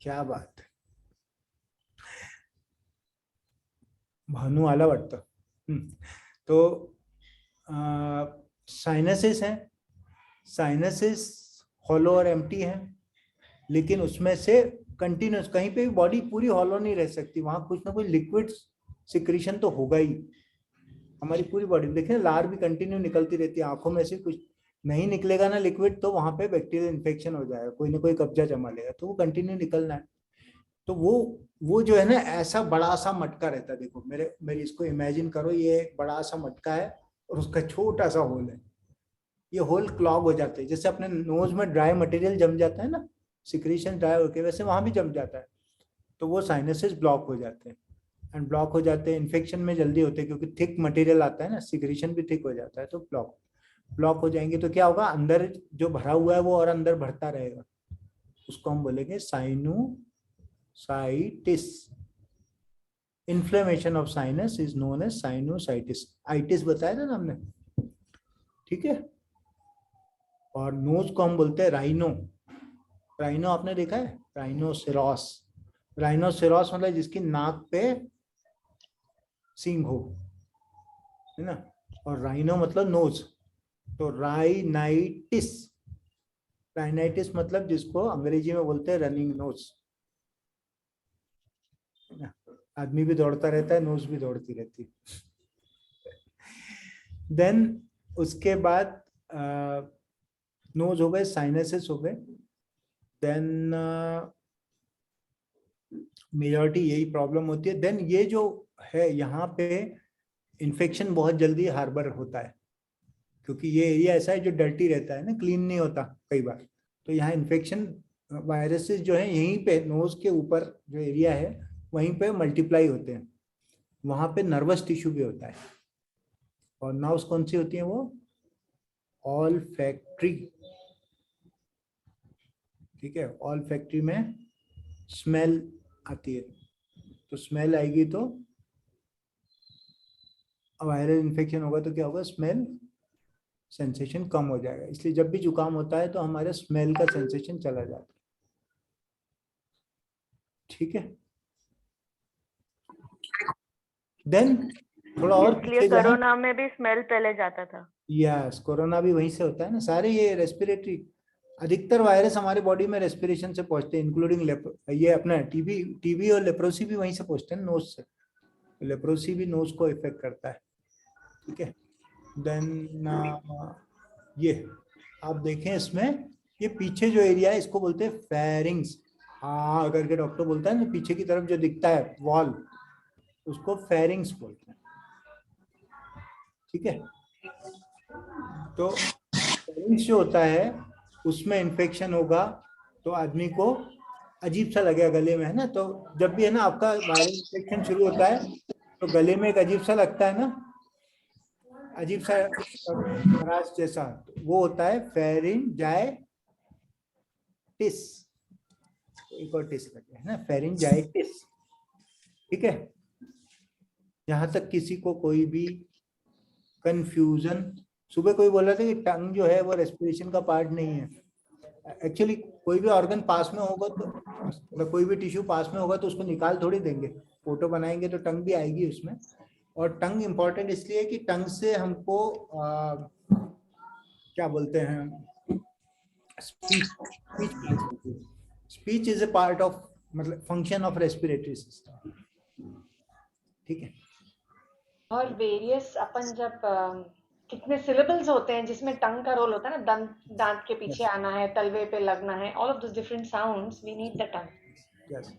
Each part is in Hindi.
क्या बात है, भानु आला वाटतं. तो साइनसिस है, साइनसिस हॉलो और एम्प्टी है, लेकिन उसमें से कंटिन्यूस कहीं पे भी बॉडी पूरी हॉलो नहीं रह सकती, वहां कुछ ना कुछ लिक्विड सिक्रीशन तो होगा ही. हमारी पूरी बॉडी देखें, लार भी कंटिन्यू निकलती रहती है, आंखों में से कुछ नहीं निकलेगा ना लिक्विड, तो वहां पे बैक्टीरियल इन्फेक्शन हो जाएगा, कोई ना कोई कब्जा जमा लेगा, तो वो कंटिन्यू निकलना है. तो वो जो है ना, ऐसा बड़ा सा मटका रहता है. देखो मेरी इसको इमेजिन करो, ये एक बड़ा सा मटका है और उसका छोटा सा होल है. ये होल क्लॉग हो जाते हैं, जैसे अपने नोज में ड्राई मटेरियल जम जाता है ना, सिक्रीशन ड्राई होके, वैसे वहां भी जम जाता है. तो वो साइनसेस ब्लॉक हो जाते हैं, एंड ब्लॉक हो जाते हैं, इन्फेक्शन में जल्दी होते हैं, क्योंकि थिक मटेरियल आता है ना, सिक्रीशन भी थिक हो जाता है, तो ब्लॉक हो जाएंगे. तो क्या होगा, अंदर जो भरा हुआ है वो और अंदर भरता रहेगा, उसको हम बोलेंगे sinusitis. Inflammation of sinus is known as sinusitis. Itis बताया था ना हमने, ठीक है. और नोज को हम बोलते हैं राइनो. राइनो आपने देखा है, राइनोसेरॉस. राइनोसेरॉस मतलब जिसकी नाक पे सींग हो, है ना. और राइनो मतलब नोज, तो राइनाइटिस. राइनाइटिस मतलब जिसको अंग्रेजी में बोलते हैं रनिंग नोज. आदमी भी दौड़ता रहता है, नोज भी दौड़ती रहती है. देन उसके बाद नोज हो गए, साइनसेस हो गए. देन मेजॉरिटी यही प्रॉब्लम होती है. देन ये जो है यहाँ पे इन्फेक्शन बहुत जल्दी हार्बर होता है, क्योंकि ये एरिया ऐसा है जो डर्टी रहता है ना, क्लीन नहीं होता कई बार. तो यहाँ इन्फेक्शन वायरसेस जो है यहीं पे नोज के ऊपर जो एरिया है वहीं पे मल्टीप्लाई होते हैं. वहां पे नर्वस टिश्यू भी होता है. और नर्व्स कौन सी होती हैं, वो ऑल फैक्ट्री. ठीक है, ऑल फैक्ट्री में स्मेल आती है, तो स्मेल आएगी तो वायरल इन्फेक्शन होगा तो क्या होगा, स्मेल सेंसेशन कम हो जाएगा. इसलिए जब भी जुकाम होता है तो हमारे स्मेल का सेंसेशन चला जाता है. ठीक है. देन थोड़ा और इसलिए पीछे जाएं. कोरोना में भी स्मेल पहले जाता था. यस, कोरोना भी वहीं से होता है ना. सारे ये रेस्पिरेटरी, अधिकतर वायरस हमारे बॉडी में रेस्पिरेशन से पहुंचते हैं, इंक्लूडिंग ये अपना टीबी और लेप्रोसी भी वहीं से पहुंचते हैं, नोज से. लेप्रोसी भी नोज को इफेक्ट करता है. ठीक है. देन ये आप देखें इसमें, ये पीछे जो एरिया है इसको बोलते हैं फेरिंग्स. हाँ करके डॉक्टर बोलता है ना, पीछे की तरफ जो दिखता है वॉल, उसको फेरिंग्स बोलते हैं. ठीक है. तो फेरिंग्स जो होता है उसमें इन्फेक्शन होगा तो आदमी को अजीब सा लगेगा गले में, है ना. तो जब भी है ना आपका वायरल इन्फेक्शन शुरू होता है तो गले में एक अजीब सा लगता है ना, अजीब सा खराश जैसा, वो होता है फेरिंजाइटिस. एक और टिस लगे है ना, फेरिंजाइटिस. ठीक है. जहां तक किसी को कोई भी कंफ्यूजन, सुबह कोई बोला था कि टंग जो है वो रेस्पिरेशन का पार्ट नहीं है. एक्चुअली कोई भी ऑर्गन पास में होगा तो, मतलब कोई भी टिश्यू पास में होगा तो उसको निकाल थोड़ी देंगे, फोटो बनाएंगे तो टंग भी आएगी उसमें. और टंग इंपॉर्टेंट इसलिए कि टंग से हमको क्या बोलते हैं, स्पीच स्पीच पता चलती है. Speech is a part of, मतलब फंक्शन ऑफ रेस्पिरेटरी सिस्टम. ठीक है. और वेरियस अपन जब कितने सिलेबल्स होते हैं जिसमें टंग का रोल होता है ना, दांत के पीछे आना है, तलवे पे लगना है, all of those different sounds we need the tongue. Yes.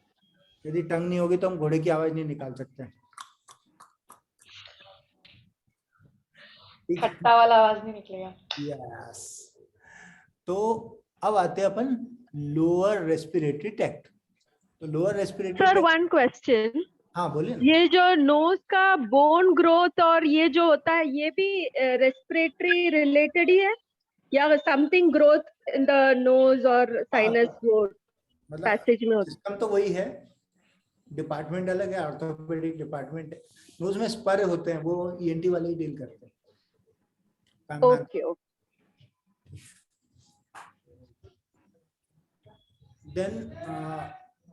यदि टंग नहीं होगी तो हम घोड़े की आवाज नहीं निकाल सकते. खट्टा वाला आवाज नहीं निकलेगा. यस. तो अब आते हैं अपन लोअर रेस्पिरेटरी ट्रैक्ट. तो lower respiratory sir tract, one question, हाँ बोलिए. ये जो नोज का बोन ग्रोथ और ये जो होता है ये भी रेस्पिरेटरी रिलेटेड ही है, या something growth in the nose और साइनस वो मतलब पैसेज में होता सिस्टम तो वही है, डिपार्टमेंट अलग है, ऑर्थोपेडिक डिपार्टमेंट है. नोज में स्पर होते हैं, वो ईएनटी वाले ही डील करते हैं. है? Okay okay. देन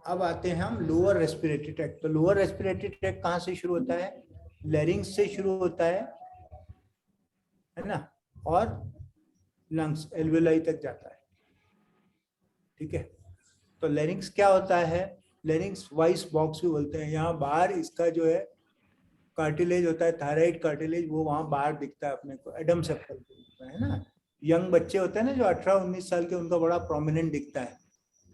अब आते हैं हम लोअर रेस्पिरेटरी ट्रैक्ट। तो लोअर रेस्पिरेटरी ट्रैक्ट कहाँ से शुरू होता है? लैरिंग्स से शुरू होता है ना, और लंग्स एल्वेलाई तक जाता है। ठीक है, तो लैरिंग्स क्या होता है? लैरिंग्स वॉइस बॉक्स भी बोलते हैं। यहाँ बाहर इसका जो है कार्टिलेज होता है, थायराइड कार्टिलेज, वो वहाँ बाहर दिखता है अपने को, एडम सेप्टल है ना। यंग बच्चे होते हैं ना जो 18-19 साल के, उनका बड़ा प्रोमिनेंट दिखता है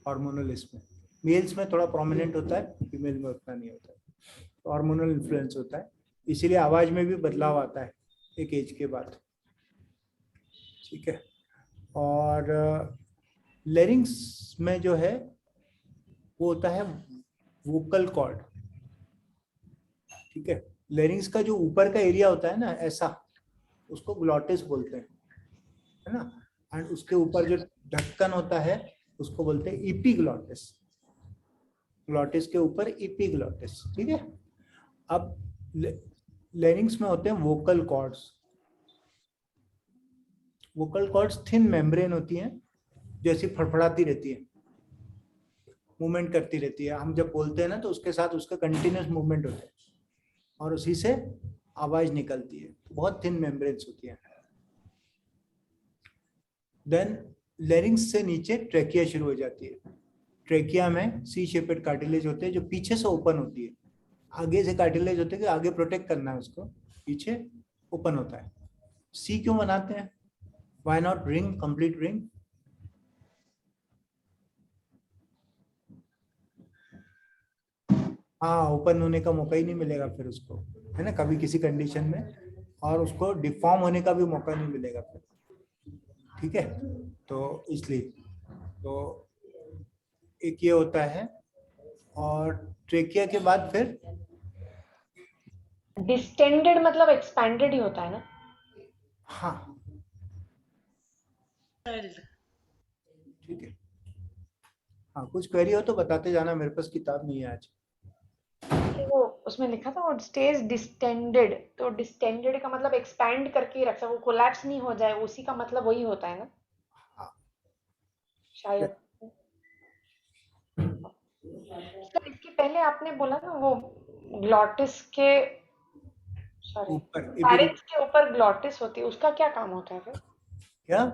हार्मोनल इसमें। मेल्स में थोड़ा प्रोमिनेंट होता है, फीमेल में उतना नहीं होता है, तो हार्मोनल इन्फ्लुएंस होता है, इसीलिए आवाज में भी बदलाव आता है एक एज के बाद। ठीक है, और लेरिंग्स में जो है वो होता है वोकल कॉर्ड। ठीक है, लेरिंग्स का जो ऊपर का एरिया होता है ना ऐसा, उसको ग्लॉटिस बोलते हैं, है ना। एंड उसके ऊपर जो ढक्कन होता है उसको बोलते हैं इपीग्लॉटिस। ग्लॉटिस के ऊपर इपीग्लॉटिस। ठीक है, अब लेरिंग्स में होते हैं vocal cords. Vocal cords thin membrane होती हैं, जैसी फड़फड़ाती रहती है, मूवमेंट करती रहती है। हम जब बोलते हैं ना तो उसके साथ उसका कंटिन्यूस मूवमेंट होता है और उसी से आवाज निकलती है। बहुत थिन मेम्ब्रेन्स होती है। देन लेरिंग्स से नीचे ट्रेकिया शुरू हो जाती है। ट्रेकिया में सी शेपेड कार्टिलेज होते हैं जो पीछे से ओपन होती है। आगे से कार्टिलेज होते हैं कि आगे प्रोटेक्ट करना है उसको, पीछे ओपन होता है। सी क्यों बनाते हैं? Why not ring, complete ring? हाँ, ओपन होने का मौका ही नहीं मिलेगा फिर उसको, है ना, कभी किसी कंडीशन में, और उसको डिफॉर्म होने का भी मौका नहीं मिलेगा फिर। ठीक है, तो इसलिए तो एक ये होता है। और ट्रेकिया के बाद फिर डिस्टेंडेड मतलब एक्सपैंडेड ही होता है ना? हाँ, ठीक है। हाँ, कुछ क्वेरी हो तो बताते जाना, मेरे पास किताब नहीं है आज। वो उसमें लिखा था वो स्टेज डिस्टेंडेड, तो डिस्टेंडेड का मतलब एक्सपैंड करके ही रखा, वो कोलैप्स नहीं हो जाए, उसी का मतलब वही होता है ना हाँ, शायद। सर इसके पहले आपने बोला ना वो ग्लॉटिस के, सॉरी, ऊपर लैरिंग्स के ऊपर ग्लॉटिस होती है, उसका क्या काम होता है फिर? क्या?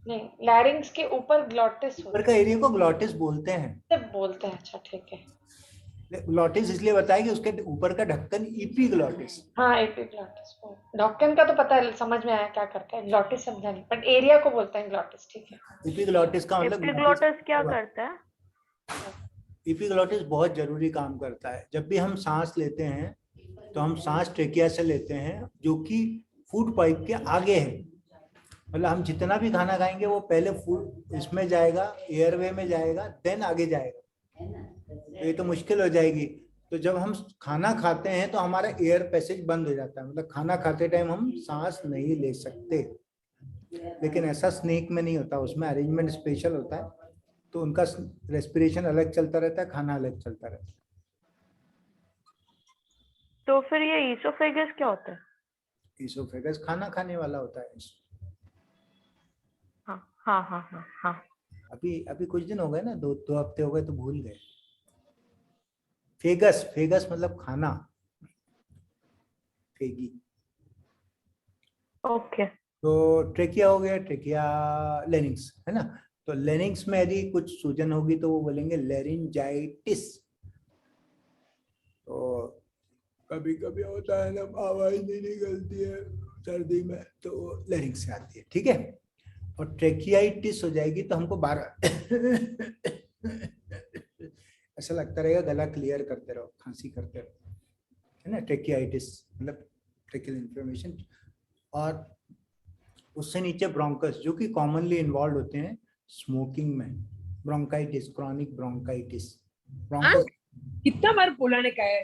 नहीं, लैरिंग्स के ऊपर ग्लॉटिस ऊपर होती का एरिया को ग्लॉटिस बोलते हैं। है, बोलते हैं, अच्छा ठीक है। ग्लॉटिस इसलिए बताया कि उसके ऊपर का ढक्कन इपीग्लॉटिस। हाँ, एपिग्लॉटिस को ढक्कन का तो पता है, समझ में आया क्या करता है, ग्लॉटिस समझा नहीं, बट एरिया को बोलते हैं ग्लॉटिस, ठीक है। इपीग्लॉटिस का मतलब एपिग्लोटिस क्या करता है? इपीग्लॉटिस बहुत जरूरी काम करता है। जब भी हम सांस लेते हैं तो हम सांस ट्रेकिया से लेते हैं, जो कि फूड पाइप के आगे है। मतलब हम जितना भी खाना खाएंगे वो पहले फूड इसमें जाएगा, एयरवे में जाएगा, देन आगे जाएगा। तो ये तो मुश्किल हो जाएगी। तो जब हम खाना खाते हैं तो हमारा एयर पैसेज बंद हो जाता है, मतलब खाना खाते टाइम हम सांस नहीं ले सकते। लेकिन ऐसा स्नेक में नहीं होता, उसमें अरेंजमेंट स्पेशल होता है, तो उनका रेस्पिरेशन अलग चलता रहता है, खाना अलग चलता रहता है। तो फिर ये ईसोफेगस क्या होता है? ईसोफेगस खाना खाने वाला होता है। हाँ हाँ हाँ हाँ हाँ। अभी अभी कुछ दिन हो गए ना, 2 हफ्ते हो गए तो भूल गए। फेगस, फेगस मतलब खाना, फेगी। ओके। तो ट्रेकिया हो गया, ट्रेकिया, लेरिंग्स है ना। तो लेरिंग्स में यदि कुछ सूजन होगी तो वो बोलेंगे लेरिंजाइटिस। तो कभी कभी होता है ना, आवाज नहीं निकलती है सर्दी में, तो वो लेरिंग्स से आती है। ठीक है, और ट्रेकियाइटिस हो जाएगी तो हमको 12 ऐसा लगता रहेगा, गला क्लियर करते रहो, खांसी करते रहो, है ना। ट्रेकियाइटिस मतलब ट्रेकियल इन्फ्लेमेशन। और उससे नीचे ब्रोंकस, जो कि कॉमनली इन्वॉल्व होते हैं स्मोकिंग में। Bronchitis, chronic bronchitis, bronchus. कितना बार बोलाने का है?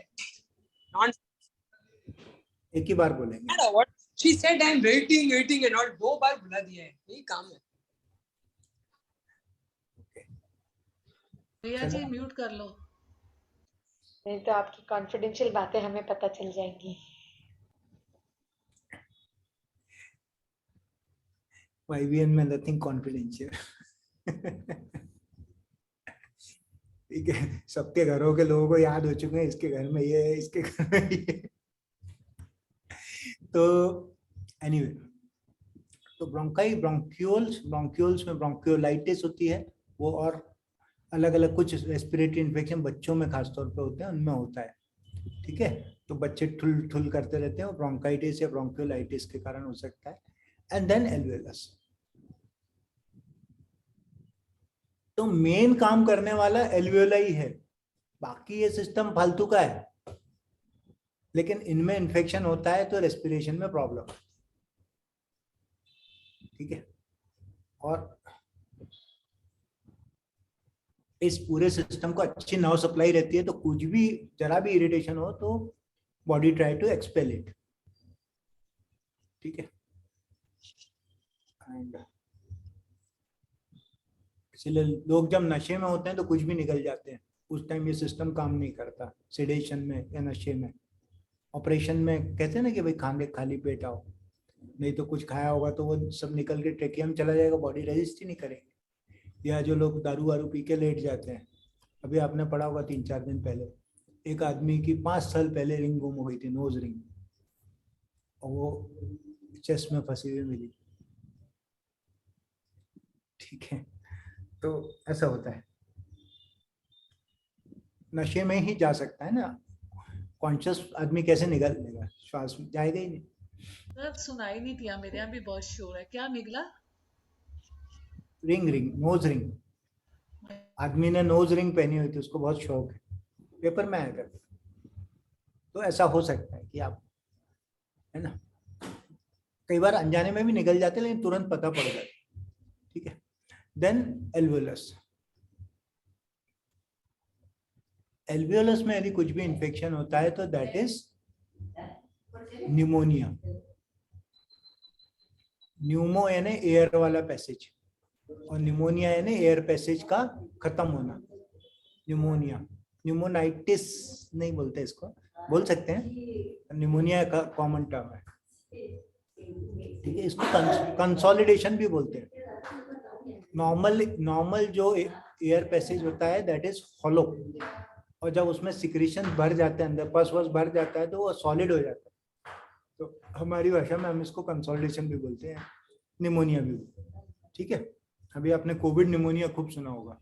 एक ही बार बोलेंगे। What she said, I'm waiting and all, 2 बार बुला दिया है, यही काम है। भैया जी म्यूट कर लो, नहीं तो आपकी कॉन्फिडेंशियल बातें हमें पता चल जाएंगी। YBN में नथिंग कॉन्फिडेंशियल। ठीक है, सबके घरों के लोगों को याद हो चुके हैं, इसके घर में ये है, इसके घर में ये। तो एनीवे, तो ब्रोंकाई, ब्रोंक्यूल्स में ब्रोंक्योलाइटिस होती है वो, और अलग अलग कुछ रेस्पिरेटरी इन्फेक्शन बच्चों में खासतौर पे होते हैं, उनमें होता है। ठीक है, तो बच्चे ठुल ठुल करते रहते हैं, ब्रोंकाइटिस या ब्रोंक्योलाइटिस के कारण हो सकता है। And then alveolus. तो मेन काम करने वाला एल्वेलाई है, बाकी ये सिस्टम फालतू का है। लेकिन इनमें इन्फेक्शन होता है तो रेस्पिरेशन में प्रॉब्लम। ठीक है, और इस पूरे सिस्टम को अच्छी नर्व सप्लाई रहती है, तो कुछ भी जरा भी इरिटेशन हो तो body try to expel it. ठीक है, एंड इसलिए लोग जब नशे में होते हैं तो कुछ भी निकल जाते हैं, उस टाइम ये सिस्टम काम नहीं करता। सेडेशन में या नशे में, ऑपरेशन में कहते हैं ना कि भाई खाने खाली पेट आओ, नहीं तो कुछ खाया होगा तो वो सब निकल के ट्रेकिया में चला जाएगा, बॉडी रेजिस्ट ही नहीं करेगी। या जो लोग दारू वारू पी के लेट जाते हैं, अभी आपने पढ़ा होगा 3-4 दिन पहले एक आदमी की 5 साल पहले रिंग गुम हो गई थी, नोज रिंग, और वो चेस्ट में फंसी हुई मिली। ठीक है, तो ऐसा होता है, नशे में ही जा सकता है ना, कॉन्शियस आदमी कैसे निकल लेगा, श्वास में जाएगा ही नहीं। सर सुनाई नहीं दिया, मेरे यहाँ भी बहुत शोर है, क्या निकला? रिंग, नोज रिंग, आदमी ने नोज रिंग पहनी हुई थी, उसको बहुत शौक है, पेपर में आएगा। तो ऐसा हो सकता है कि आप, है ना, कई बार अनजाने में भी निकल जाते लेकिन तुरंत पता पड़ जाता है। ठीक है, देन एल्वेलस। एल्वेलस में यदि कुछ भी इंफेक्शन होता है तो दैट इज न्यूमोनिया। न्यूमो यानी एयर वाला पैसेज, और न्यूमोनिया यानी एयर पैसेज का खत्म होना। न्यूमोनिया, न्यूमोनाइटिस नहीं बोलते इसको, बोल सकते हैं, न्यूमोनिया का कॉमन टर्म है। ठीक है, इसको कंसोलिडेशन भी बोलते हैं। नॉर्मल जो एयर पैसेज होता है दैट इज हॉलो, और जब उसमें सिक्रीशन भर जाते हैं, अंदर पस वस भर जाता है तो वो सॉलिड हो जाता है। तो हमारी भाषा में हम इसको कंसोलिडेशन भी बोलते हैं, निमोनिया भी बोलते हैं। ठीक है, अभी आपने कोविड निमोनिया खूब सुना होगा,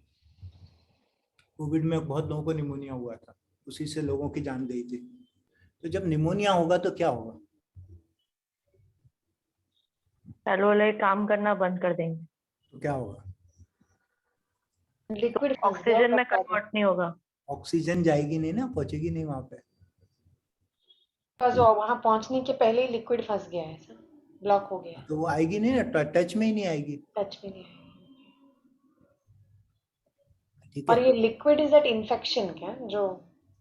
कोविड में बहुत लोगों को निमोनिया हुआ था, उसी से लोगों की जान गई थी। तो जब निमोनिया होगा तो क्या होगा? एल्वेलाई काम करना बंद कर देंगे, तो क्या होगा? लिक्विड ऑक्सीजन में कन्वर्ट नहीं होगा, ऑक्सीजन जाएगी नहीं ना, पहुंचेगी नहीं वहां पे। वहां पहुंचने के पहले ही लिक्विड फंस गया है सर, ब्लॉक हो गया, तो वो आएगी नहीं ना, टच में ही नहीं आएगी। टच में नहीं आया। ठीक और है, ये लिक्विड इज दैट इन्फेक्शन क्या, जो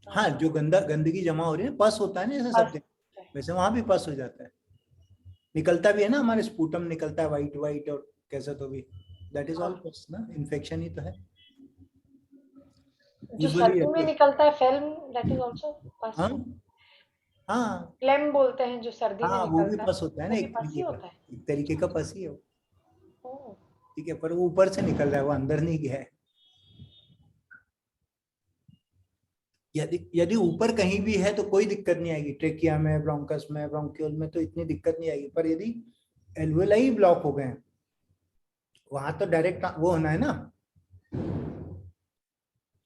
हाँ, जो गंदगी जमा हो रही है, पस होता है ना जैसे सब, वैसे वहां भी पस हो जाता है, निकलता भी है ना, हमारे स्पूटम निकलता है वाइट वाइट, और कैसा तो भी, दैट इज ऑल पस ना, इन्फेक्शन ही तो है। जो सर्दी में निकलता है फेल्म, दैट इज आल्सो पस। हाँ, फ्लेम बोलते हैं जो सर्दी में हाँ, निकलता है, वो भी पस होता है ना, एक तरीके का पस ही है वो। ठीक है, पर वो ऊपर से निकल रहा है, वो अंदर नहीं गया है। यदि ऊपर कहीं भी है तो कोई दिक्कत नहीं आएगी, ट्रेकिया में, ब्रोंकस में, ब्रोंक्यूल में तो इतनी दिक्कत नहीं आएगी। पर यदि एल्वेलाई ब्लॉक हो गए, वहां तो डायरेक्ट वो होना है ना,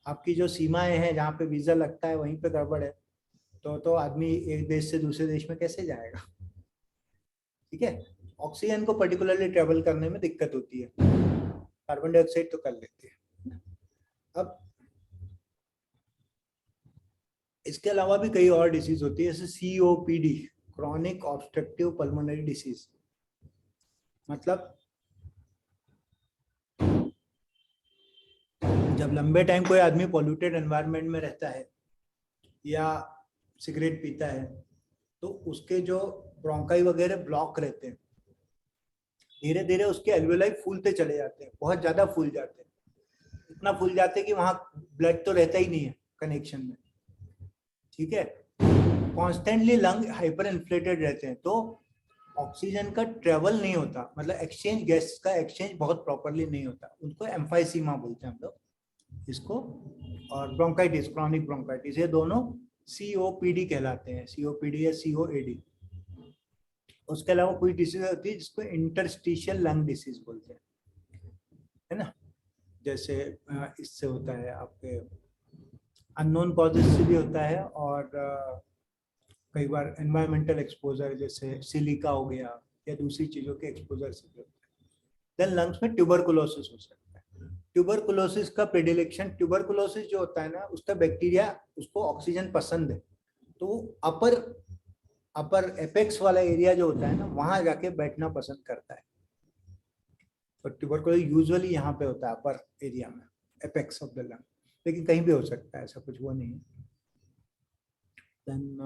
आपकी जो सीमाएं हैं जहाँ पे वीजा लगता है वहीं पे गड़बड़ है, तो आदमी एक देश से दूसरे देश में कैसे जाएगा? ठीक है, ऑक्सीजन को पर्टिकुलरली ट्रेवल करने में दिक्कत होती है, कार्बन डाइऑक्साइड तो कर लेते हैं। अब इसके अलावा भी कई और डिसीज होती है, जैसे COPD, chronic obstructive pulmonary disease. मतलब जब लंबे टाइम कोई आदमी पॉल्यूटेड एनवायरनमेंट में रहता है या सिगरेट पीता है तो उसके जो ब्रोंकाई वगैरह ब्लॉक रहते हैं, धीरे धीरे उसके एल्वेलाई फूलते चले जाते हैं, बहुत ज्यादा फूल जाते हैं, इतना फूल जाते हैं कि वहां ब्लड तो रहता ही नहीं है कनेक्शन में। ठीक है, कॉन्स्टेंटली लंग हाइपर इन्फ्लेटेड रहते हैं, तो ऑक्सीजन का ट्रेवल नहीं होता, मतलब एक्सचेंज, गैस का एक्सचेंज बहुत प्रॉपरली नहीं होता, उनको एम्फाइसीमा बोलते हैं हम लोग। इसको, और ब्रोंकाइटिस, क्रॉनिक ब्रोंकाइटिस, ये दोनों COPD कहलाते हैं, COPD या COAD। उसके अलावा कोई डिसीज होती है जिसको इंटरस्टिशियल लंग डिसीज बोलते हैं, है ना। जैसे इससे होता है आपके अननोन कॉजेज से भी होता है, और कई बार एनवायरमेंटल एक्सपोजर जैसे सिलिका हो गया या दूसरी चीजों के एक्सपोजर से भी होता है। देन लंग्स में ट्यूबरकुलोसिस हो सकता है। ट्यूबरकुलोसिस का प्रेडिलेक्शन, ट्यूबरकुलोसिस जो होता है ना, उसका बैक्टीरिया उसको ऑक्सीजन पसंद है, तो वो अपर एपेक्स वाला एरिया जो होता है ना, वहां जाके बैठना पसंद करता है। तो ट्यूबरकुलोसिस यूजुअली यहाँ पे होता है अपर एरिया में, एपेक्स ऑफ द लंग, लेकिन कहीं भी हो सकता है, ऐसा कुछ वो नहीं है। देन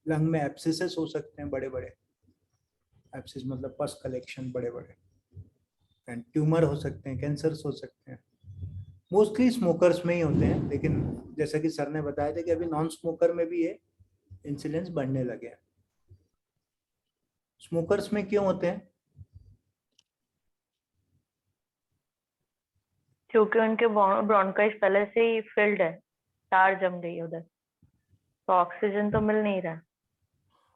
लंग में एब्सिसेस हो सकते हैं, बड़े बड़े एब्सिस मतलब पस कलेक्शन बड़े बड़े, एंड ट्यूमर हो सकते हैं, कैंसर्स हो सकते हैं। मोस्टली स्मोकर्स में ही होते हैं, लेकिन जैसा कि सर ने बताया था कि अभी नॉन स्मोकर में भी ये इंसिडेंस बढ़ने लगे हैं। स्मोकर्स में क्यों होते हैं? क्योंकि उनके ब्रोंकाइस पहले से ही फिल्ड है, तार जम गई है उधर, तो ऑक्सीजन तो मिल नहीं रहा।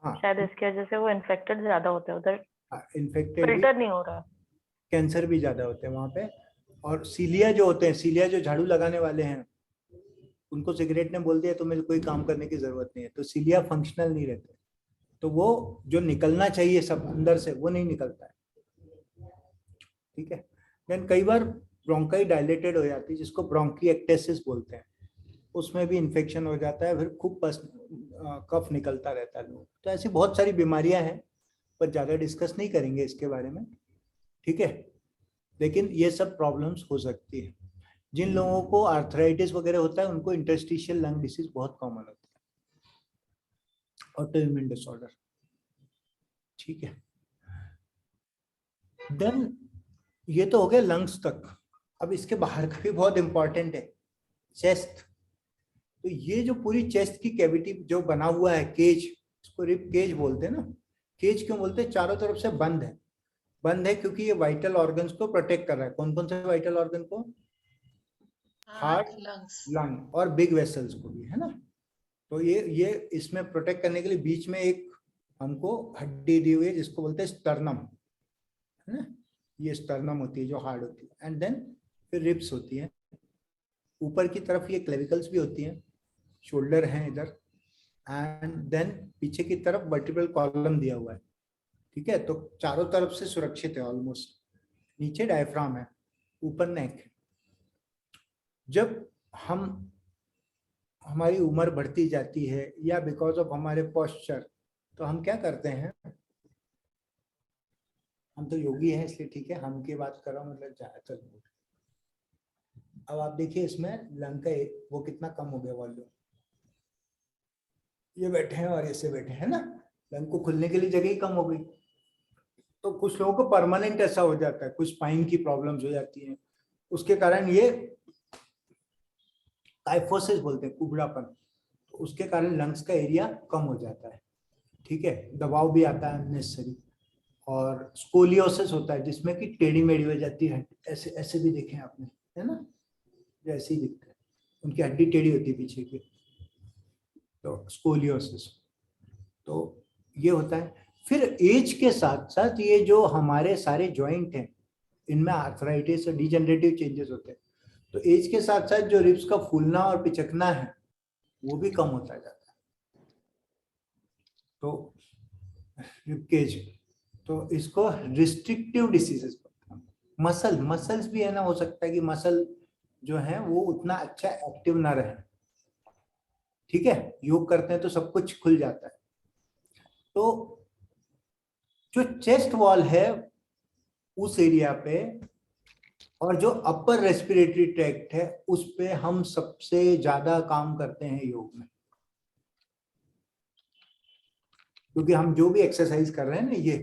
हाँ, शायद इसकी वजह से वो इन्फेक्टेड ज्यादा होते हैं उधर, इन्फेक्टेड, फिल्टर नहीं हो रहा। कैंसर भी ज्यादा होते हैं वहां पे। और सीलिया जो होते हैं, सीलिया जो झाड़ू लगाने वाले हैं, उनको सिगरेट ने बोल दिया तुम्हें कोई काम करने की जरूरत नहीं है, तो सीलिया फंक्शनल नहीं रहते, तो वो जो निकलना चाहिए सब अंदर से वो नहीं निकलता है, ठीक है। देन कई बार ब्रोंकाई डायलेटेड हो जाती है, जिसको ब्रोंकिएक्टेसिस बोलते हैं, उसमें भी इन्फेक्शन हो जाता है, फिर खूब कफ निकलता रहता है लोग। तो ऐसी बहुत सारी बीमारियां हैं, पर ज्यादा डिस्कस नहीं करेंगे इसके बारे में, ठीक है। लेकिन ये सब प्रॉब्लम्स हो सकती है। जिन लोगों को आर्थराइटिस वगैरह होता है उनको इंटरस्टिशियल लंग डिसीज बहुत कॉमन होती है, ऑटोइम्यून डिसऑर्डर, ठीक है। देन ये तो हो गया लंग्स तक। अब इसके बाहर का भी बहुत इंपॉर्टेंट है, चेस्ट। तो ये जो पूरी चेस्ट की कैविटी जो बना हुआ है, केज, इसको रिब केज बोलते हैं ना। केज क्यों बोलते हैं? चारों तरफ से बंद है, बंद है क्योंकि ये वाइटल ऑर्गन्स को प्रोटेक्ट कर रहा है। कौन कौन से वाइटल ऑर्गन को? हार्ट, लंग्स, लंग और बिग वेसल्स को भी, है ना। तो ये इसमें प्रोटेक्ट करने के लिए बीच में एक हमको हड्डी दी हुई है जिसको बोलते हैं स्टर्नम, है ना। ये स्टर्नम होती है जो हार्ड होती है, एंड देन फिर रिब्स होती है। ऊपर की तरफ ये क्लेविकल्स भी होती हैं, शोल्डर हैं इधर, एंड देन पीछे की तरफ वर्टिब्रल कॉलम दिया हुआ है, ठीक है। तो चारों तरफ से सुरक्षित है ऑलमोस्ट। नीचे डायफ्राम है, ऊपर नेक है। जब हमारी उम्र बढ़ती जाती है या बिकॉज ऑफ हमारे पोस्चर, तो हम क्या करते हैं, हम तो योगी हैं इसलिए ठीक है, हम की बात कर रहा हूँ, मतलब ज्यादातर लोग। अब आप देखिए इसमें लंग का वो कितना कम हो गया वॉल्यूम। ये बैठे हैं और ऐसे बैठे हैं ना, लंग को खुलने के लिए जगह ही कम हो गई। तो कुछ लोगों को परमानेंट ऐसा हो जाता है, कुछ स्पाइन की प्रॉब्लम्स हो जाती हैं, उसके कारण ये काइफोसिस बोलते हैं, कुबड़ापन। तो उसके कारण लंग्स का एरिया कम हो जाता है, ठीक है। दबाव भी आता है अननेसेसरी। और स्कोलियोसिस होता है जिसमें कि टेढ़ी मेढ़ी हो जाती है, ऐसे ऐसे भी देखे आपने, है ना, ऐसे ही दिखता है, उनकी हड्डी टेढ़ी होती है पीछे की, तो स्कोलियोसिस। तो ये होता है। फिर एज के साथ साथ ये जो हमारे सारे जॉइंट हैं, इनमें आर्थराइटिस और डिजेनरेटिव चेंजेस होते हैं। तो एज के साथ साथ जो रिब्स का फूलना और पिचकना है वो भी कम होता जाता है। तो रिब केज, तो इसको रिस्ट्रिक्टिव डिसीजेस, मसल्स भी है ना, हो सकता है कि मसल जो है वो उतना अच्छा एक्टिव ना रहे, ठीक है। योग करते हैं तो सब कुछ खुल जाता है। तो जो चेस्ट वॉल है उस एरिया पे और जो अपर रेस्पिरेटरी ट्रैक्ट है उस पे हम सबसे ज्यादा काम करते हैं योग में, क्योंकि हम जो भी एक्सरसाइज कर रहे हैं ना, ये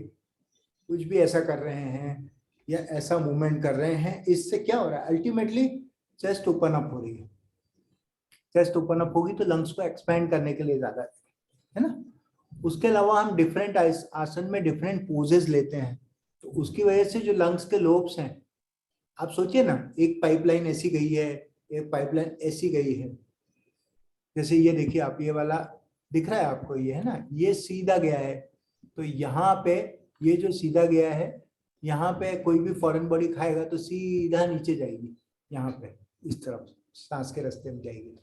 कुछ भी ऐसा कर रहे हैं या ऐसा मूवमेंट कर रहे हैं, इससे क्या हो रहा है, अल्टीमेटली चेस्ट ओपन अप हो रही है। चेस्ट ओपन अप होगी तो लंग्स को एक्सपैंड करने के लिए ज्यादा है ना। उसके अलावा हम डिफरेंट आसन में डिफरेंट पोजेस लेते हैं, तो उसकी वजह से जो लंग्स के लोब्स हैं आप सोचिए ना, एक पाइपलाइन ऐसी गई है, एक पाइपलाइन ऐसी गई है, जैसे ये देखिए आप, ये वाला दिख रहा है आपको, ये है ना, ये सीधा गया है, तो यहाँ पे ये जो सीधा गया है, यहाँ पे कोई भी फॉरेन बॉडी खाएगा तो सीधा नीचे जाएगी, यहाँ पे इस तरफ सांस के रास्ते में जाएगी,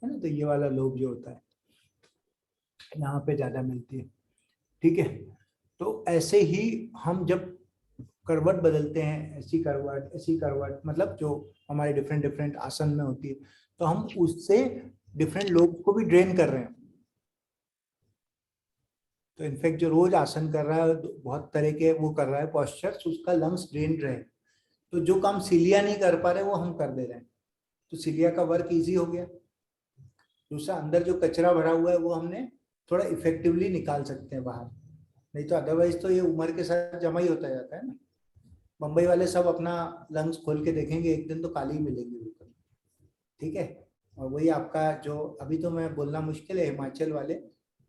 है ना। तो ये वाला लोब जो होता है यहाँ पे ज्यादा मिलती है, ठीक है। तो ऐसे ही हम जब करवट बदलते हैं, ऐसी करवट, ऐसी करवट, मतलब जो हमारे डिफरेंट डिफरेंट आसन में होती है, तो हम उससे डिफरेंट लोग को भी ड्रेन कर रहे हैं। तो इनफैक्ट जो रोज आसन कर रहा है, बहुत तरह के वो कर रहा है पॉस्चर्स, उसका लंग्स ड्रेन रहे। तो जो काम सिलिया नहीं कर पा रहे वो हम कर दे रहे हैं, तो सिलिया का वर्क इजी हो गया। दूसरा, अंदर जो कचरा भरा हुआ है वो हमने थोड़ा इफेक्टिवली निकाल सकते हैं बाहर, नहीं तो अदरवाइज तो ये उम्र के साथ जमा ही होता जाता है ना। मुंबई वाले सब अपना लंग्स खोल के देखेंगे, एक दिन तो काली मिलेंगे बिल्कुल, ठीक है। और वही आपका जो अभी तो मैं बोलना मुश्किल है हिमाचल वाले,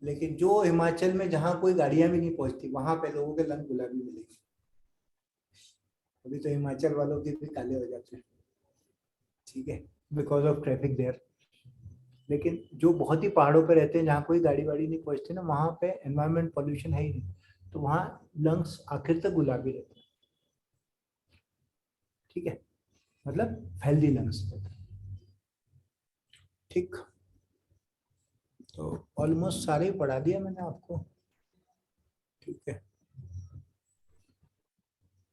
लेकिन जो हिमाचल में जहाँ कोई गाड़ियां भी नहीं पहुंचती वहां पे लोगों के लंग गुलाबी मिलेंगे। अभी तो हिमाचल वालों के भी काले हो जाते हैं, ठीक है, बिकॉज ऑफ ट्रैफिक देयर। लेकिन जो बहुत ही पहाड़ों पे रहते हैं जहाँ कोई गाड़ी वाड़ी नहीं पहुंचती ना, वहां पे एनवायरमेंट पॉल्यूशन है ही नहीं, तो वहाँ लंग्स आखिर तक गुलाबी रहते हैं, ठीक है, मतलब हेल्दी लंग्स रहते हैं, ठीक। तो ऑलमोस्ट सारे ही पढ़ा दिया मैंने आपको, ठीक है।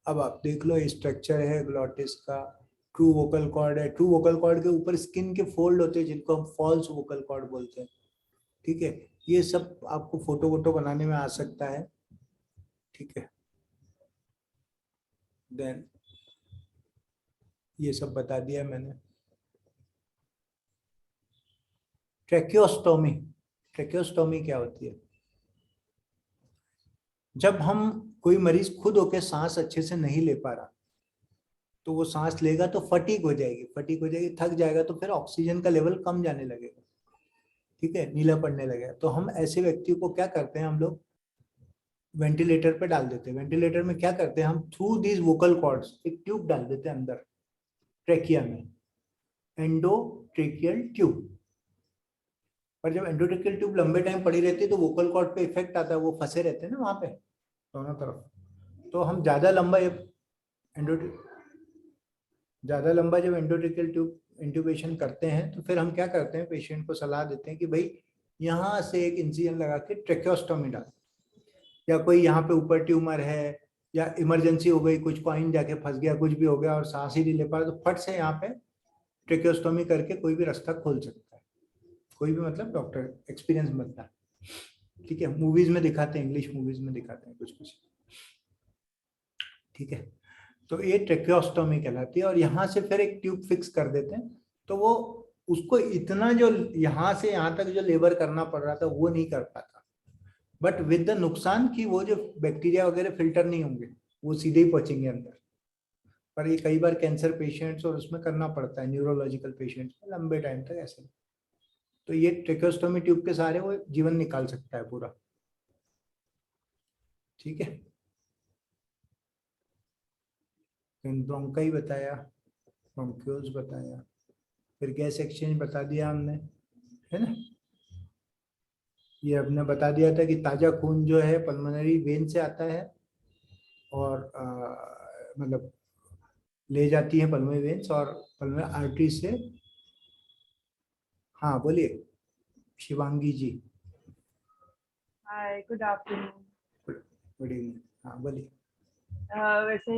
अब आप देख लो, स्ट्रक्चर है ग्लॉटिस का, ट्रू वोकल कॉर्ड है, ट्रू वोकल कॉर्ड के ऊपर स्किन के फोल्ड होते हैं जिनको हम फॉल्स वोकल कॉर्ड बोलते हैं, ठीक है। ये सब आपको फोटो वोटो बनाने में आ सकता है, ठीक है। देन ये सब बता दिया मैंने। ट्रेकियोस्टोमी, ट्रेकियोस्टोमी क्या होती है? जब हम, कोई मरीज खुद होके सांस अच्छे से नहीं ले पा रहा, तो वो सांस लेगा तो फटीग हो जाएगी, फटीग हो जाएगी, थक जाएगा, तो फिर ऑक्सीजन का लेवल कम जाने लगेगा, ठीक है, नीला पड़ने लगेगा। तो हम ऐसे व्यक्ति को क्या करते हैं, हम लोग वेंटिलेटर पे डाल देते हैं। वेंटिलेटर में क्या करते हैं, हम थ्रू दीज वोकल कॉर्ड्स एक ट्यूब डाल देते हैं अंदर ट्रेकिया में, एंडोट्रेकियल ट्यूब। पर जब एंडोट्रेकियल ट्यूब लंबे टाइम पड़ी रहती है तो वोकल कॉर्ड पे इफेक्ट आता है, वो फंसे रहते हैं ना वहां पे दोनों तरफ। तो हम ज्यादा लंबा जब एंडोट्रेकियल ट्यूब इंट्यूबेशन करते हैं, तो फिर हम क्या करते हैं, पेशेंट को सलाह देते हैं कि भाई यहाँ से एक इंसिजन लगा के ट्रेकियोस्टोमी डाल, या कोई यहाँ पे ऊपर ट्यूमर है, या इमरजेंसी हो गई, कुछ कॉइन जाके फंस गया, कुछ भी हो गया और सांस ही नहीं ले पा रहा, तो फट से यहाँ पे ट्रेकियोस्टोमी करके कोई भी रास्ता खोल सकता है, कोई भी, मतलब डॉक्टर एक्सपीरियंस बंदा, ठीक है। मूवीज में दिखाते हैं, इंग्लिश मूवीज में दिखाते हैं कुछ कुछ, ठीक है। तो ये ट्रेकियोस्टोमी कहलाती है, और यहाँ से फिर एक ट्यूब फिक्स कर देते हैं, तो वो उसको इतना जो यहाँ से यहाँ तक जो लेबर करना पड़ रहा था वो नहीं कर पाता, बट विद द नुकसान कि वो जो बैक्टीरिया वगैरह फिल्टर नहीं होंगे, वो सीधे ही पहुंचेंगे अंदर। पर ये कई बार कैंसर पेशेंट्स और उसमें करना पड़ता है, न्यूरोलॉजिकल पेशेंट्स में लंबे टाइम तक ऐसे। तो ये ट्रेकियोस्टोमी ट्यूब के सहारे वो जीवन निकाल सकता है पूरा, ठीक है। ब्रोंकाई बताया, ब्रोंक्यूल्स बताया, फिर गैस एक्सचेंज बता दिया हमने, है ना। ये हमने बता दिया था कि ताजा खून जो है पल्मोनरी वेन से आता है, और मतलब ले जाती है पल्मोनरी वेन्स और पल्मोनरी आर्टरी से। हाँ बोलिए Shivangi ji. Hi good afternoon. Good evening, हाँ बोलिए। वैसे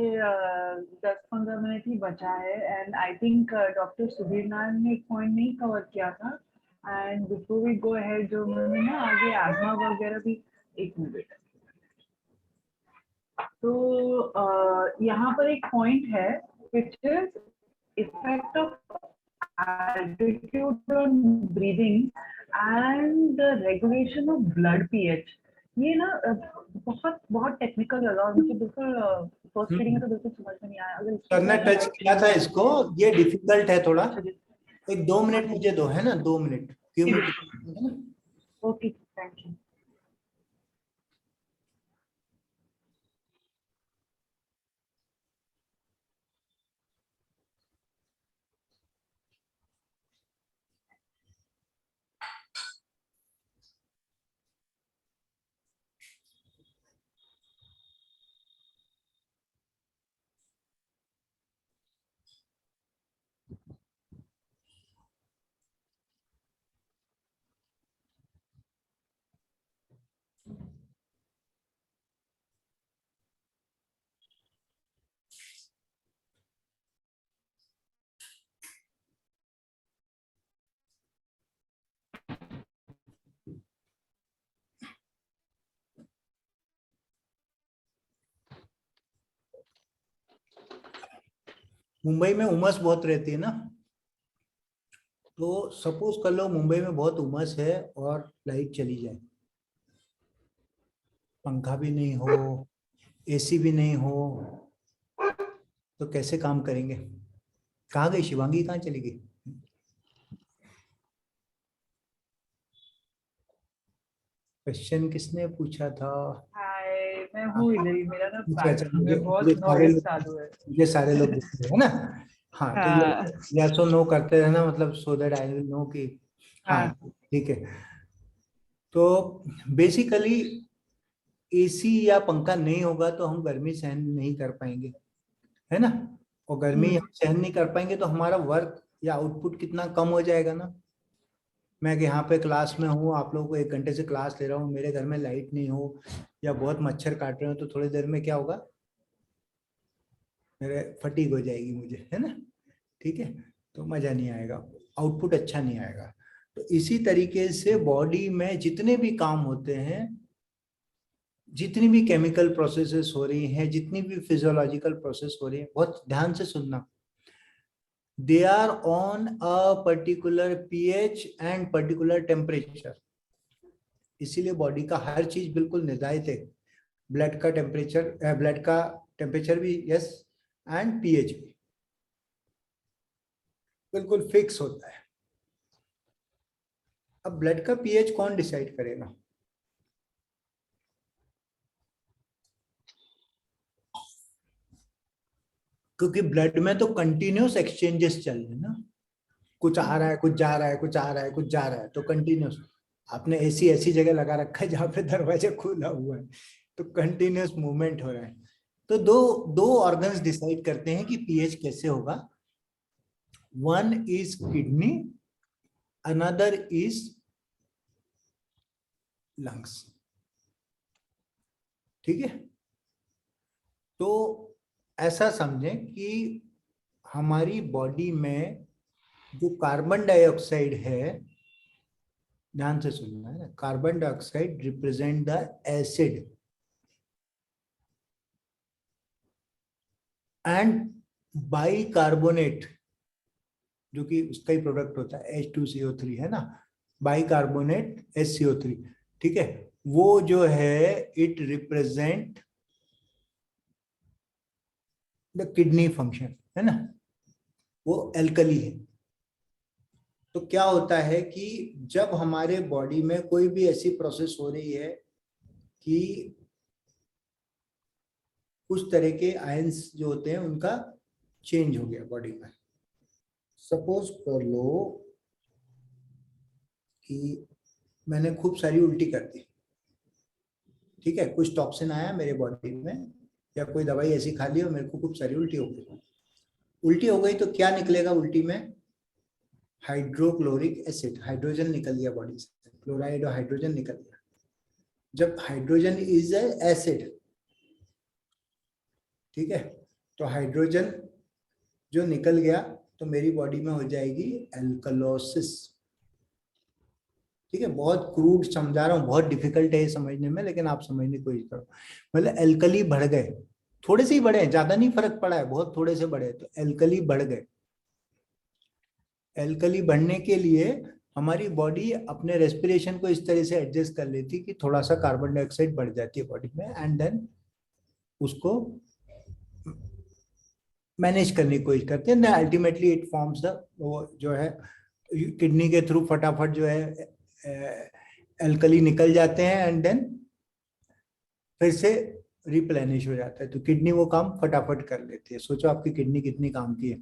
10-15 मिनट ही बचा है and I think doctor Sudhir Narayan ने एक पॉइंट नहीं कवर किया था, and before we go ahead जो उन्होंने ना आगे आजमा वगैरह भी, एक मिनट। तो यहाँ पर एक पॉइंट है which is effect of altitude on breathing and the regulation of blood pH। ये ना बहुत बहुत टेक्निकल लगा और मुझे बिल्कुल फर्स्ट रीडिंग में तो बिल्कुल समझ में नहीं आया। अगर सर ने टच किया था इसको, ये डिफिकल्ट है थोड़ा, एक 2 मिनट मुझे दो, है ना, 2 minute, okay thank you. Mumbai में उमस बहुत रहती है ना, तो सपोज कर लो मुंबई में बहुत उमस है और लाइट चली जाए, पंखा भी नहीं हो, एसी भी नहीं हो, तो कैसे काम करेंगे? कहाँ गई शिवांगी, कहाँ चली गई? क्वेश्चन किसने पूछा था? हाय, मैं हूँ इधर ही, मेरा ना अच्छा अच्छा, बैकग्राउंड में बहुत मुझे सारे नॉइज लोग, चालू है। मुझे सारे लोग पूछ रहे हैं ना। हाँ तो हाँ या तो नो करते रहना, मतलब so that I will know कि हाँ हाँ ठीक है। तो बेसिकली एसी या पंखा नहीं होगा तो हम गर्मी सहन नहीं कर पाएंगे, है ना। और गर्मी हम सहन नहीं कर पाएंगे तो हमारा वर्क या आउटपुट कितना कम हो जाएगा ना। मैं यहाँ पे क्लास में हूँ, आप लोगों को 1 घंटे से क्लास ले रहा हूँ, मेरे घर में लाइट नहीं हो या बहुत मच्छर काट रहे हो, तो थोड़ी देर में क्या होगा, मेरे फटीग हो जाएगी मुझे, है ना। ठीक है, तो मजा नहीं आएगा, आउटपुट अच्छा नहीं आएगा। तो इसी तरीके से बॉडी में जितने भी काम होते हैं, जितनी भी केमिकल प्रोसेसेस हो रही हैं, जितनी भी फिजियोलॉजिकल प्रोसेस हो रही है, बहुत ध्यान से सुनना, they are on a particular pH and particular temperature. इसीलिए बॉडी का हर चीज बिल्कुल निर्धारित है। ब्लड का टेम्परेचर भी यस, एंड पीएच भी बिल्कुल फिक्स होता है। अब ब्लड का पीएच कौन डिसाइड करेगा? क्योंकि ब्लड में तो कंटिन्यूस एक्सचेंजेस चल रहे हैं ना, कुछ आ रहा है, कुछ जा रहा है, कुछ आ रहा है, कुछ जा रहा है, तो कंटिन्यूस। आपने एसी ऐसी जगह लगा रखा है जहां पे दरवाजा खुला हुआ है, तो कंटिन्यूस मूवमेंट हो रहा है। तो दो दो ऑर्गन्स डिसाइड करते हैं कि पीएच कैसे होगा। One is kidney, another is lungs. ठीक है, तो ऐसा समझें कि हमारी बॉडी में जो कार्बन डाइऑक्साइड है, ध्यान से सुनना है, carbon dioxide represent the acid and bicarbonate, जो कि उसका ही प्रोडक्ट होता है H2CO3, है ना, बाइकार्बोनेट HCO3। ठीक है, वो जो है it represent the kidney function, है ना, वो एल्कली है। तो क्या होता है कि जब हमारे बॉडी में कोई भी ऐसी प्रोसेस हो रही है कि कुछ तरह के आयंस जो होते हैं उनका चेंज हो गया बॉडी में, सपोज कर लो कि मैंने खूब सारी उल्टी कर दी, ठीक है, कुछ टॉक्सिन आया मेरे बॉडी में, या कोई दवाई ऐसी खा ली और मेरे को खूब सारी उल्टी हो गई। उल्टी हो गई तो क्या निकलेगा उल्टी में? हाइड्रोक्लोरिक एसिड, हाइड्रोजन निकल गया बॉडी से, क्लोराइड और हाइड्रोजन निकल गया। जब हाइड्रोजन इज एसिड, ठीक है, तो हाइड्रोजन जो निकल गया तो मेरी बॉडी में हो जाएगी एल्कलोसिस। ठीक है, बहुत क्रूड समझा रहा हूँ, बहुत डिफिकल्ट है ये समझने में, लेकिन आप समझने की कोशिश करो। मतलब एल्कली बढ़ गए, थोड़े से ही बढ़े, ज्यादा नहीं फर्क पड़ा है, बहुत थोड़े से बढ़े, तो एल्कली बढ़ गए। एल्कली बढ़ने के लिए हमारी बॉडी अपने रेस्पिरेशन को इस तरह से एडजस्ट कर लेती कि थोड़ा सा कार्बन डाइऑक्साइड बढ़ जाती है बॉडी में, एंड देन उसको मैनेज करने की कोशिश करते हैं। अल्टीमेटली इट फॉर्म्स द, वो जो है किडनी के थ्रू फटाफट जो है एल्कली निकल जाते हैं, एंड देन फिर से रिप्लेनिश हो जाता है। तो किडनी वो काम फटाफट कर लेती है। सोचो आपकी किडनी कितनी काम की है,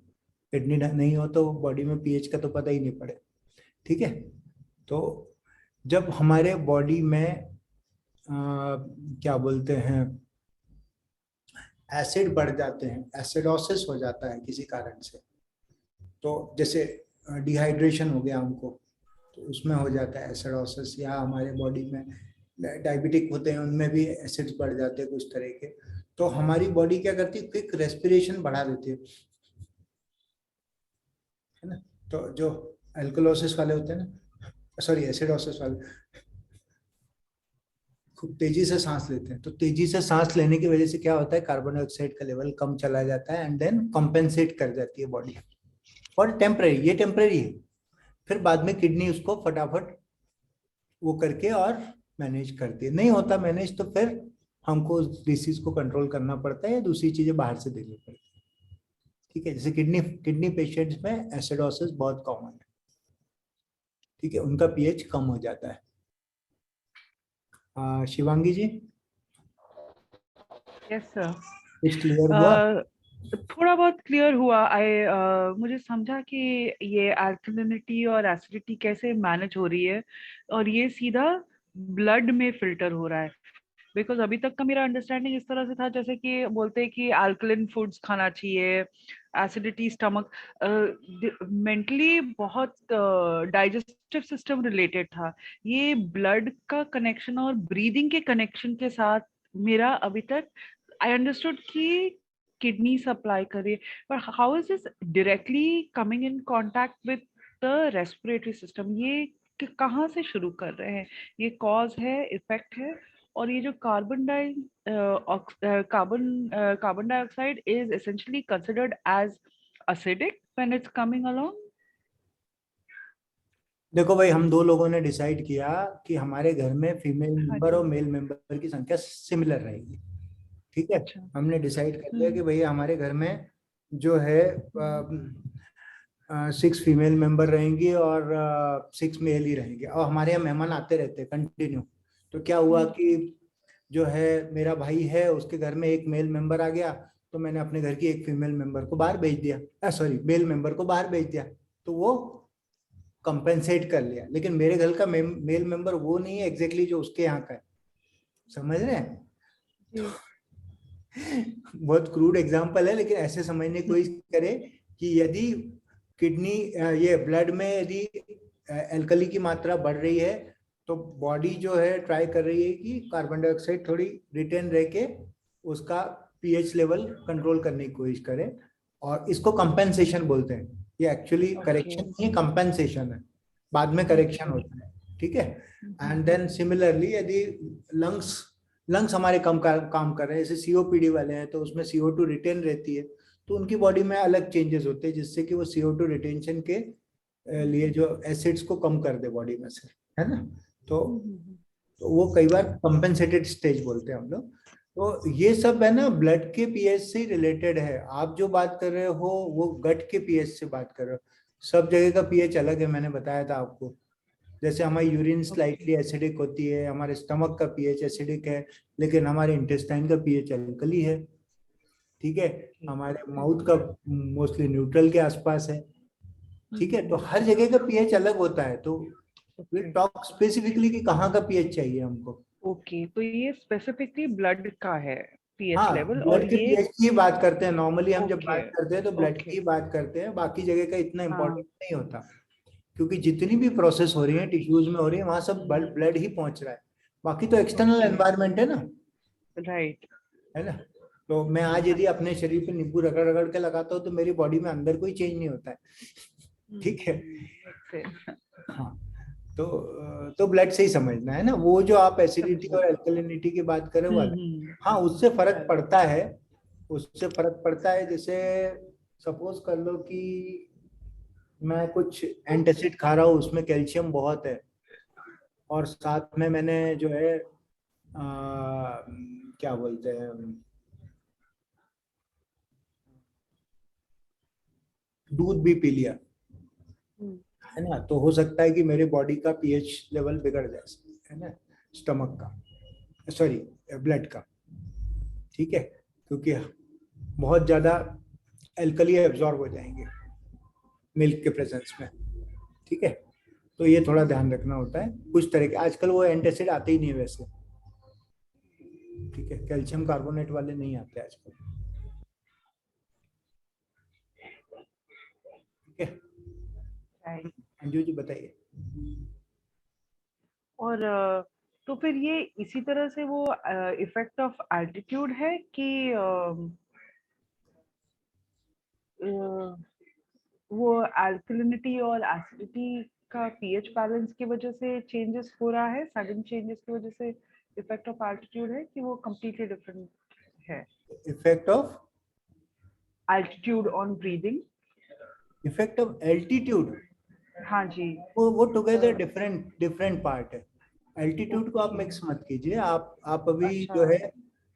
किडनी नहीं हो तो बॉडी में पीएच का तो पता ही नहीं पड़े। ठीक है, तो जब हमारे बॉडी में क्या बोलते हैं, एसिड बढ़ जाते हैं, एसिडोसिस हो जाता है किसी कारण से, तो जैसे डिहाइड्रेशन हो गया हमको, तो उसमें हो जाता है एसिडोसिस, या हमारे बॉडी में डायबिटिक होते हैं उनमें भी एसिड्स बढ़ जाते हैं कुछ तरह के। तो हमारी बॉडी क्या करती है, क्विक रेस्पिरेशन बढ़ा देती है ना। तो जो एल्कलोसिस वाले होते हैं ना, सॉरी एसिडोसिस वाले, खूब तेजी से सांस लेते हैं, तो तेजी से सांस लेने की वजह से क्या होता है, कार्बन डाइऑक्साइड का लेवल कम चला जाता है एंड देन कॉम्पेंसेट कर जाती है बॉडी और टेम्परेरी, ये टेम्परेरी है। फिर बाद में किडनी उसको फटाफट वो करके और मैनेज करती है। नहीं होता मैनेज तो फिर हमको उस डिसीज को कंट्रोल करना पड़ता है या दूसरी चीजें बाहर से देनी पड़ती है। ठीक है, जैसे किडनी पेशेंट्स में एसिडोसिस बहुत कॉमन है। ठीक है, उनका पीएच कम हो जाता है। शिवांगी जी, यस सर। कुछ क्लियर हुआ? थोड़ा बहुत क्लियर हुआ। मुझे समझा कि ये अल्कलिनिटी और एसिडिटी कैसे मैनेज हो रही है और ये सीधा ब्लड में फिल्टर हो रहा है। बिकॉज अभी तक का मेरा अंडरस्टैंडिंग इस तरह से था जैसे कि बोलते हैं कि अल्कलिन फूड्स खाना चाहिए, एसिडिटी स्टमक, मेंटली बहुत डाइजेस्टिव सिस्टम रिलेटेड था। ये ब्लड का कनेक्शन और ब्रीदिंग के कनेक्शन के साथ मेरा अभी तक आई अंडरस्टूड कि किडनी सप्लाई कर रही है, but how is this directly coming in contact with the respiratory system? ये कहाँ से शुरू कर रहे हैं? ये कॉज है, इफेक्ट है? और ये जो carbon dioxide is essentially considered as acidic when it's coming along? देखो भाई, हम दो लोगों ने डिसाइड किया कि हमारे घर में फीमेल हाँ मेंबर जी। और मेल मेंबर की संख्या सिमिलर रहेगी। ठीक है, अच्छा। हमने डिसाइड कर लिया कि भाई हमारे घर में जो है 6 फीमेल मेंबर रहेंगी और 6 मेल ही रहेंगे, और हमारे यहाँ मेहमान आते रहते हैं कंटिन्यू। तो क्या हुआ कि जो है मेरा भाई है, उसके घर में एक मेल मेंबर आ गया, तो मैंने अपने घर की एक फीमेल मेंबर को बाहर भेज दिया, सॉरी मेल मेंबर को बाहर भेज दिया, तो वो कंपेंसेट कर लिया। लेकिन मेरे घर का मेल मेंबर वो नहीं है एग्जैक्टली जो उसके यहाँ का है। समझ रहे हैं? जी। बहुत क्रूड एग्जांपल है, लेकिन ऐसे समझने की कोशिश करें कि यदि किडनी ये ब्लड में यदि एल्कली की मात्रा बढ़ रही है, तो बॉडी जो है ट्राई कर रही है कि कार्बन डाइऑक्साइड थोड़ी रिटेन रह के उसका पीएच लेवल कंट्रोल करने की कोशिश करे, और इसको कंपेंसेशन बोलते हैं। ये एक्चुअली करेक्शन नहीं है, कंपेंसेशन है, बाद में करेक्शन होता है। ठीक है, एंड देन सिमिलरली यदि लंग्स हमारे कम काम कर रहे हैं, जैसे सीओपीडी वाले हैं तो उसमें CO2 रिटेन रहती है, तो उनकी बॉडी में अलग चेंजेस होते हैं जिससे कि वो CO2 रिटेंशन के लिए जो एसिड्स को कम कर दे बॉडी में से, है ना। तो वो कई बार कंपेंसेटेड स्टेज बोलते हैं हम लोग। तो ये सब है ना ब्लड के पीएच से रिलेटेड है। आप जो बात कर रहे हो वो गट के पीएच से बात कर रहे हो। सब जगह का पीएच अलग है, मैंने बताया था आपको। जैसे हमारी यूरिन स्लाइटली एसिडिक होती है, हमारे स्टमक का पीएच एसिडिक है, लेकिन हमारे इंटेस्टाइन का पीएच अल्कली है। ठीक है, हमारे माउथ का मोस्टली न्यूट्रल के आसपास है। ठीक है, तो हर जगह का पीएच अलग होता है। तो वी टॉक स्पेसिफिकली कि कहाँ का पीएच चाहिए हमको। ओके, तो ये स्पेसिफिकली ब्लड का है पीएच हाँ, लेवल, और ब्लड के ये पीएच की बात करते हैं नॉर्मली हम। जब ओके बात करते हैं तो ब्लड की बात करते हैं, बाकी जगह का इतना इम्पोर्टेंट नहीं होता, क्योंकि जितनी भी प्रोसेस हो रही है टिश्यूज में हो रही है, वहां सब ब्लड ही पहुंच रहा है। बाकी तो एक्सटर्नल एनवायरनमेंट है ना, राइट। है ना। तो मैं आज यदि अपने शरीर पे नींबू रगड़ रगड़ के लगाता हूँ तो मेरी बॉडी में अंदर कोई चेंज नहीं होता है। ठीक है, हाँ। तो ब्लड से ही समझना है ना। वो जो आप एसिडिटी और एल्कलिनिटी की बात करें वो अलग। हाँ, उससे फर्क पड़ता है, उससे फर्क पड़ता है। जैसे सपोज कर लो कि मैं कुछ एंटासिड खा रहा हूँ, उसमें कैल्शियम बहुत है, और साथ में मैंने जो है क्या बोलते हैं, दूध भी पी लिया, है ना, तो हो सकता है कि मेरे बॉडी का पीएच लेवल बिगड़ जाए, है ना, स्टमक का, सॉरी ब्लड का। ठीक है, क्योंकि बहुत ज्यादा एल्कली एब्जॉर्ब हो जाएंगे मिल्क के प्रेजेंस में। ठीक है, तो ये थोड़ा ध्यान रखना होता है। कुछ तरह के आजकल वो एंटासिड आते ही नहीं है वैसे। ठीक है, कैल्शियम कार्बोनेट वाले नहीं आते आजकल। ठीक है, अंजू जी बताइए। और तो फिर ये इसी तरह से वो इफेक्ट ऑफ एल्टीट्यूड है कि वो अल्कलिनिटी और एसिडिटी का पीएच बैलेंस की वजह से चेंजेस हो रहा है, सडन चेंजेस की वजह से इफेक्ट ऑफ एल्टीट्यूड है कि वो कम्प्लीटली डिफरेंट है? Effect of altitude on breathing. Effect of altitude, हाँ जी। वो टुगेदर डिफरेंट पार्ट है। एल्टीट्यूड को आप मिक्स मत कीजिए। आप अभी अच्छा। जो है,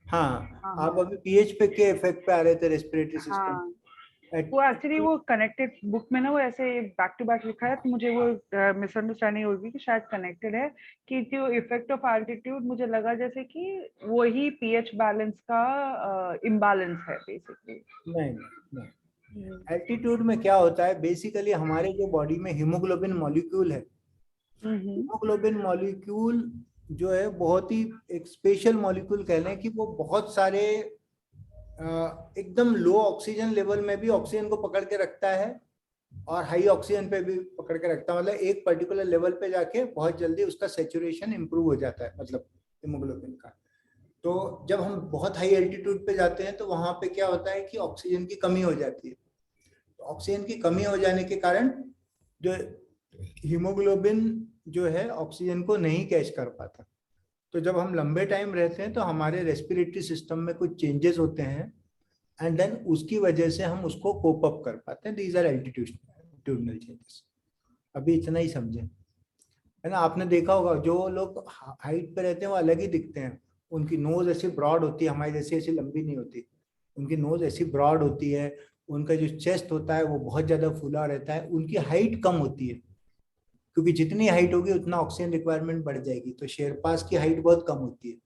हाँ, हाँ, आप हाँ। अभी पीएच पे के इफेक्ट पे आ रहे थे रेस्पिरेटरी सिस्टम। हाँ, वो एक्चुअली वो कनेक्टेड बुक में ना वो ऐसे बैक टू बैक लिखा है, तो मुझे वो मिसअंडरस्टैंडिंग होगी कि शायद कनेक्टेड है, कि जो इफेक्ट ऑफ एल्टीट्यूड मुझे लगा जैसे कि वही पीएच बैलेंस का इम्बैलेंस है बेसिकली। नहीं, एल्टीट्यूड में क्या होता है, बेसिकली हमारे जो बॉडी में हीमोग्लोबिन मॉलिक्यूल है, हीमोग्लोबिन मॉलिक्यूल जो है बहुत ही एक स्पेशल मॉलिक्यूल कह लें कि वो बहुत सारे एकदम लो ऑक्सीजन लेवल में भी ऑक्सीजन को पकड़ के रखता है और हाई ऑक्सीजन पे भी पकड़ के रखता है। मतलब एक पर्टिकुलर लेवल पे जाके बहुत जल्दी उसका सैचुरेशन इंप्रूव हो जाता है, मतलब हीमोग्लोबिन का। तो जब हम बहुत हाई एल्टीट्यूड पे जाते हैं तो वहां पे क्या होता है कि ऑक्सीजन की कमी हो जाती है। तो ऑक्सीजन की कमी हो जाने के कारण जो हीमोग्लोबिन जो है ऑक्सीजन को नहीं कैच कर पाता। तो जब हम लंबे टाइम रहते हैं तो हमारे रेस्पिरेटरी सिस्टम में कुछ चेंजेस होते हैं एंड देन उसकी वजह से हम उसको कोप अप कर पाते हैं। These are altitudinal changes. अभी इतना ही समझे, है ना। आपने देखा होगा जो लोग हाइट पे रहते हैं वो अलग ही दिखते हैं। उनकी नोज ऐसी ब्रॉड होती है, हमारी जैसी ऐसी लंबी नहीं होती। उनकी नोज ऐसी ब्रॉड होती है, उनका जो चेस्ट होता है वो बहुत ज्यादा फूला रहता है। उनकी हाइट कम होती है, क्योंकि जितनी हाइट होगी उतना ऑक्सीजन रिक्वायरमेंट बढ़ जाएगी। तो शेरपास की हाइट बहुत कम होती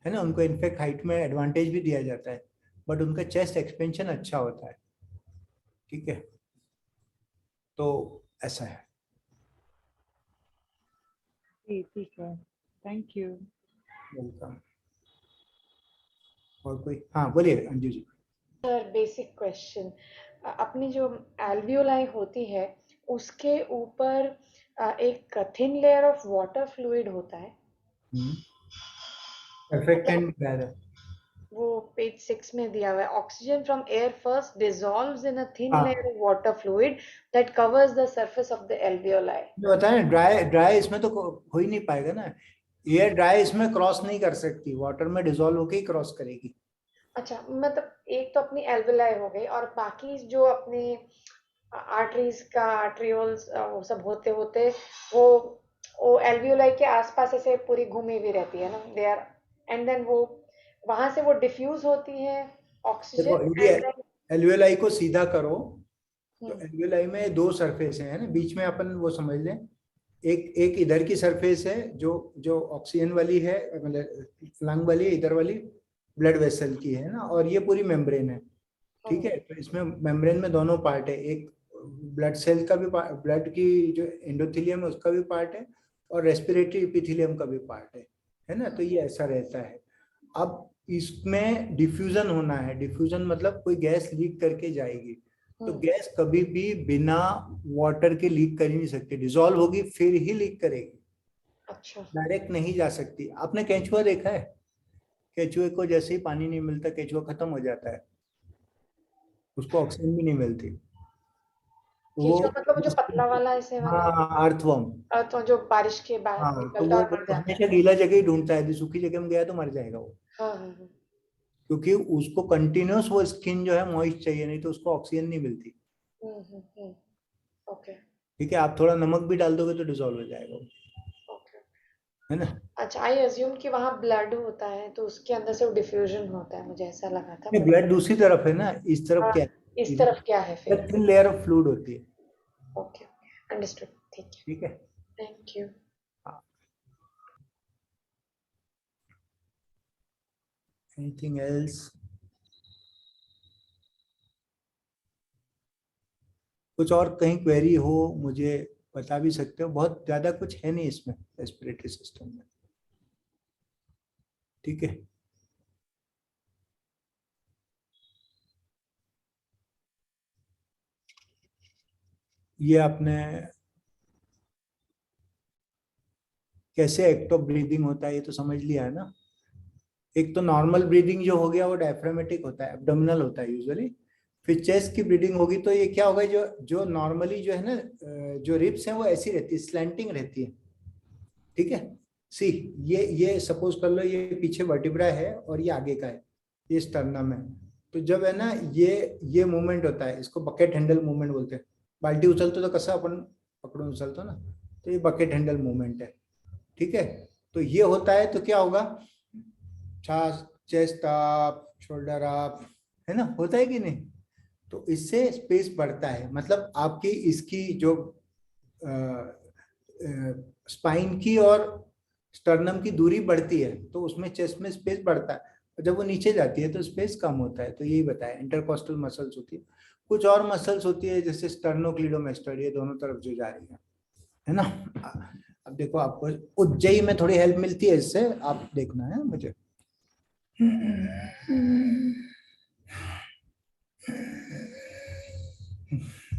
है ना। उनको इनफैक्ट हाइट में एडवांटेज भी दिया जाता है, बट उनका चेस्ट एक्सपेंशन अच्छा होता है। ठीक है, तो ऐसा है। ठीक है, थैंक यू। वेलकम। और कोई? हाँ बोलिए Anju ji. Sir basic question, अपनी जो एल्वियोलाई होती है उसके ऊपर एक thin layer of water fluid होता है। सर्फेक्टेंट है वो पेज 6 में दिया हुआ है, oxygen from air first dissolves in a thin हाँ। Layer of water fluid that covers the surface of the alveoli. जो बताया ड्राई इसमें तो हो ही नहीं पाएगा ना। एयर ड्राई इसमें क्रॉस नहीं कर सकती, वाटर में डिसॉल्व होके ही क्रॉस करेगी। अच्छा, मतलब एक तो अपनी एल्वियोलाई हो गई और बाकी जो अपने आर्टरीज का आर्ट्रियोल्स वो सब होते होते वो एल्वियोलाई के आसपास ऐसे पूरी घूमी हुई रहती है ना, दे आर, एंड देन वो वहां से वो डिफ्यूज होती है देखो ऑक्सीजन ये एंड देन एल्वियोलाई को सीधा करो तो एल्वियोलाई में दो सरफेस है ना। बीच में अपन वो समझ लें, एक इधर की सरफेस है जो ऑक्सीजन वाली है, मतलब लंग वाली, इधर वाली ब्लड वेसल की है ना, और ये पूरी मेम्ब्रेन है। ठीक है, तो इसमें मेम्ब्रेन में दोनों पार्ट है, एक ब्लड सेल का भी ब्लड की जो एंडोथेलियम है उसका भी पार्ट है, और रेस्पिरेटरी एपिथेलियम का भी पार्ट है ना। तो ये ऐसा रहता है। अब इसमें डिफ्यूजन होना है। डिफ्यूजन मतलब कोई गैस लीक करके जाएगी, तो गैस कभी भी बिना वाटर के लीक कर ही नहीं सकती। डिसॉल्व होगी फिर ही लीक करेगी, अच्छा डायरेक्ट नहीं जा सकती। आपने केंचुआ देखा है? केंचुए को जैसे ही पानी नहीं मिलता केंचुआ खत्म हो जाता है, उसको ऑक्सीजन भी नहीं मिलती। वो केचुआ मतलब वो जो पतला वाला ऐसे वाला, हाँ, अर्थवर्म। तो जो बारिश के बाद हाँ, तो निकलता वो और मर जाता हमेशा है। गीला जगह ही ढूंढता है, यदि सूखी जगह में गया तो मर जाएगा वो। हाँ हाँ हाँ। क्योंकि उसको कंटिन्यूस वो स्किन जो है मॉइस्ट चाहिए, नहीं तो उसको ऑक्सीजन नहीं मिलती। ओके ठीक है, आप थोड़ा नमक भी डाल दोगे तो डिसॉल्व हो जाएगा वो, ओके। है ना। अच्छा, आई अज्यूम कि वहाँ ब्लड होता है तो उसके अंदर से वो डिफ्यूजन होता है, मुझे ऐसा लगा था। नहीं, ब्लड दूसरी तरफ है ना, इस तरफ हाँ, क्या है? इस तरफ क्या है फिर? थिन लेयर ऑफ फ्लूइड होती है। ओके अंडरस्टूड, ठीक है, ठीक है, थैंक यू। Anything else? कुछ और कहीं क्वेरी हो मुझे बता भी सकते हो। बहुत ज्यादा कुछ है नहीं इसमें रेस्पिरेटरी सिस्टम में। ठीक है, ये आपने कैसे एक्ट ऑफ ब्रीदिंग होता है ये तो समझ लिया है ना। एक तो नॉर्मल ब्रीदिंग जो हो गया वो डायफ्रामेटिक होता है, एब्डोमिनल होता है यूजुअली। फिर चेस्ट की ब्रीदिंग होगी तो ये क्या होगा, जो नॉर्मली जो है ना, जो रिब्स हैं वो ऐसी रहती है, स्लैंटिंग रहती है। ठीक है, सी ये सपोज कर लो ये पीछे वर्टिब्रा है और ये आगे का है, ये स्टर्नम है। तो जब है ना ये मूवमेंट होता है, इसको बकेट हैंडल मूवमेंट बोलते हैं। बाल्टी उछलते तो कैसा अपन पकड़ो उछलते ना, तो ये बकेट हैंडल मूवमेंट है, ठीक है। तो ये होता है तो क्या होगा, चेस्ट अप, शोल्डर अप, है ना, होता है कि नहीं। तो इससे स्पेस बढ़ता है, मतलब आपकी इसकी जो स्पाइन की और स्टर्नम की दूरी बढ़ती है तो उसमें चेस्ट में स्पेस बढ़ता है, और जब वो नीचे जाती है तो स्पेस कम होता है। तो यही बताया, इंटरकोस्टल मसल्स होती है। कुछ और मसल्स होती है जैसे स्टर्नोक्लीडोमास्टोइड, ये दोनों तरफ जो जा रही है ना। अब देखो आपको उज्जयी में थोड़ी हेल्प मिलती है इससे, आप देखना है मुझे।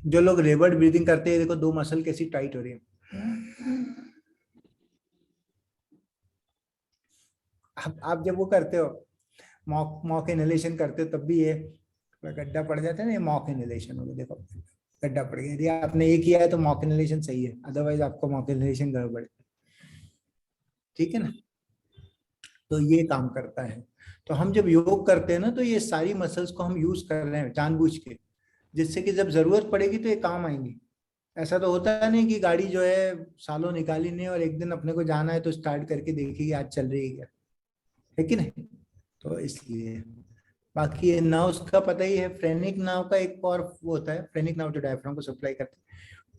जो लोग रेवर्ड ब्रीदिंग करते हैं, देखो दो मसल कैसी टाइट हो रही है। आप जब वो करते हो मॉक इनहेलेशन करते हो तब भी ये गड्ढा पड़ जाता है ना, ये मॉक इनहेलेशन हो गया, देखो गड्ढा पड़ गया। यदि आपने ये किया है तो मॉक इनहेलेशन सही है, अदरवाइज आपको मॉक इनहेलेशन गड़बड़ है, ठीक है ना। तो ये काम करता है। तो हम जब योग करते हैं ना तो ये सारी मसल्स को हम यूज कर रहे हैं जानबूझ के, जिससे कि जब जरूरत पड़ेगी तो ये काम आएंगी। ऐसा तो होता नहीं कि गाड़ी जो है सालों निकाली नहीं और एक दिन अपने को जाना है तो स्टार्ट करके देखिए आज चल रही है क्या, है कि नहीं। तो इसलिए बाकी ये नर्व्स का पता ही है। फ्रेनिक नर्व का एक और वो होता है, फ्रेनिक नर्व जो डायफ्राम को सप्लाई करते हैं,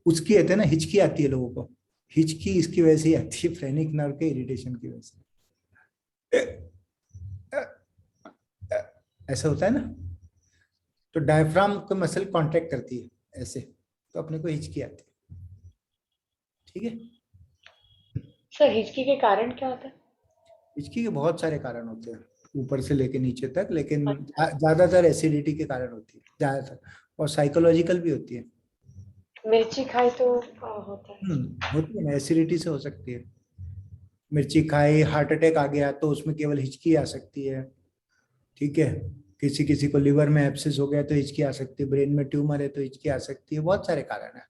उसकी कहते हैं ना हिचकी आती है लोगों को, हिचकी इसकी वजह से ही आती है, फ्रेनिक नर्व के इरिटेशन की वजह से ऐसा होता है ना। तो डायफ्राम को मसल कॉन्ट्रैक्ट करती है ऐसे, तो अपने को हिचकी आती है, ठीक है। सर हिचकी के कारण क्या होता है? हिचकी के बहुत सारे कारण होते हैं ऊपर से लेके नीचे तक, लेकिन अच्छा। ज्यादातर एसिडिटी के कारण होती है ज्यादातर, और साइकोलॉजिकल भी होती है। मिर्ची खाई तो होता है। होती है ना, एसिडिटी से हो सकती है। मिर्ची खाई, हार्ट अटैक आ गया तो उसमें केवल हिचकी आ सकती है, ठीक है। किसी किसी को लिवर में एब्सिस हो गया तो हिचकी आ सकती है, ब्रेन में ट्यूमर है तो हिचकी आ सकती है, बहुत सारे कारण है,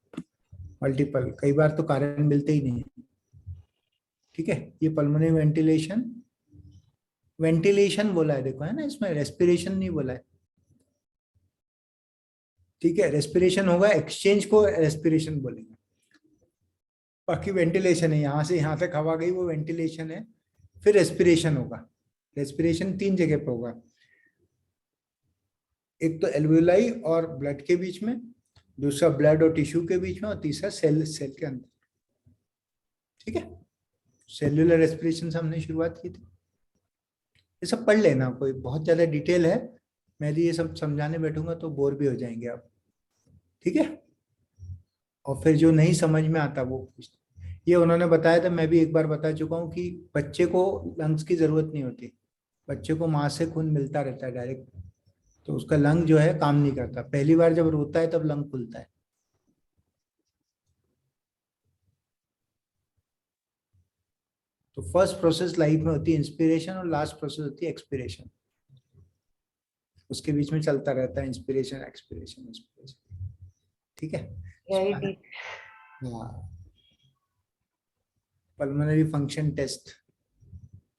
मल्टीपल, कई बार तो कारण मिलते ही नहीं है, ठीक है। ये पल्मोनरी वेंटिलेशन, वेंटिलेशन बोला है देखो, है ना, इसमें रेस्पिरेशन नहीं बोला है, ठीक है। रेस्पिरेशन होगा, एक्सचेंज को रेस्पिरेशन बोलेंगे, बाकी वेंटिलेशन है, यहाँ से यहाँ तक हवा गई वो वेंटिलेशन है। फिर रेस्पिरेशन होगा, रेस्पिरेशन 3 जगह पे होगा, एक तो एल्वेलाई और ब्लड के बीच में, दूसरा ब्लड और टिश्यू के बीच में, और तीसरा सेल के अंदर, ठीक है। सेल्यूलर रेस्पिरेशन से हमने शुरुआत की थी। ये सब पढ़ लेना, कोई बहुत ज्यादा डिटेल है, मैं यदि ये सब समझाने बैठूंगा तो बोर भी हो जाएंगे आप, ठीक है। और फिर जो नहीं समझ में आता वो ये उन्होंने बताया था, मैं भी एक बार बता चुका हूँ कि बच्चे को लंग्स की जरूरत नहीं होती, बच्चे को माँ से खून मिलता रहता है डायरेक्ट, तो उसका लंग जो है काम नहीं करता, पहली बार जब रोता है तब लंग खुलता है। तो फर्स्ट प्रोसेस लाइफ में होती है इंस्पिरेशन और लास्ट प्रोसेस होती है एक्सपिरेशन, उसके बीच में चलता रहता है इंस्पिरेशन एक्सपिरेशन इंस्पिरेशन, ठीक है। Very deep. हाँ, पल्मोनरी फंक्शन टेस्ट,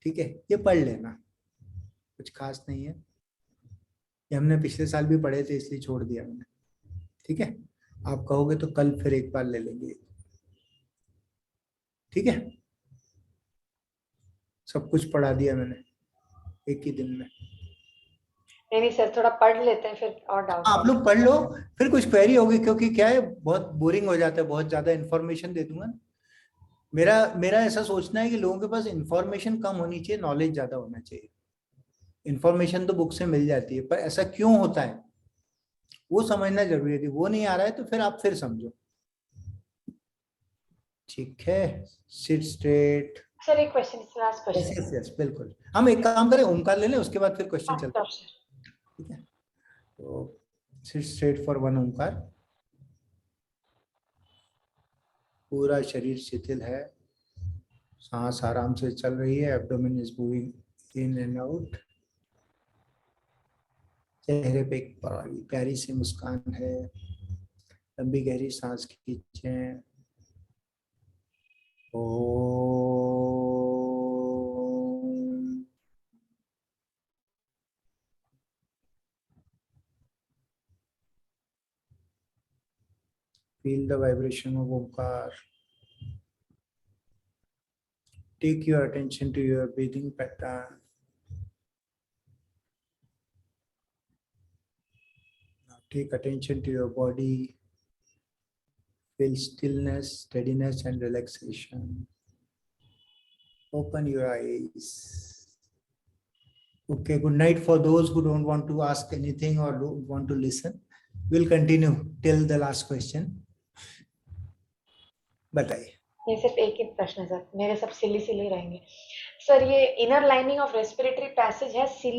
ठीक है, ये पढ़ लेना, कुछ खास नहीं है, ये हमने पिछले साल भी पढ़े थे इसलिए छोड़ दिया मैंने, ठीक है। आप कहोगे तो कल फिर एक बार ले लेंगे, ठीक है। सब कुछ पढ़ा दिया मैंने एक ही दिन में। नहीं सर, थोड़ा पढ़ लेते हैं फिर और डाउट। आप लोग पढ़ लो, फिर कुछ क्वेरी होगी, क्योंकि क्या है बहुत बोरिंग हो जाता है, बहुत ज्यादा इन्फॉर्मेशन दे दूंगा। मेरा ऐसा सोचना है कि लोगों के पास इन्फॉर्मेशन कम होनी चाहिए, नॉलेज ज्यादा होना चाहिए। इन्फॉर्मेशन तो बुक से मिल जाती है, पर ऐसा क्यों होता है वो समझना जरूरी है। वो नहीं आ रहा है तो फिर आप फिर समझो, ठीक है। Seat straight. सर एक question, last question. Yes yes बिल्कुल। हम एक काम करें, ओमकार ले लें, उसके बाद फिर क्वेश्चन चलते हैं, ठीक है। तो सिट स्ट्रेट फॉर 1 ओमकार। पूरा शरीर शिथिल है, सांस आराम से चल रही है, abdomen is moving in and out, चेहरे पे एक बड़ी प्यारी सी मुस्कान है, लंबी गहरी सांस खींचें। ओ Feel the vibration of Omkar. Take your attention to your breathing pattern. Now take attention to your body. Feel stillness, steadiness, and relaxation. Open your eyes. Okay, good night for those who don't want to ask anything or don't want to listen. We'll continue till the last question. बताइए. ये सिर्फ एक ही प्रश्न है सर, मेरे सब सिली रहेंगे. सर, ये inner lining of respiratory passage है, सिली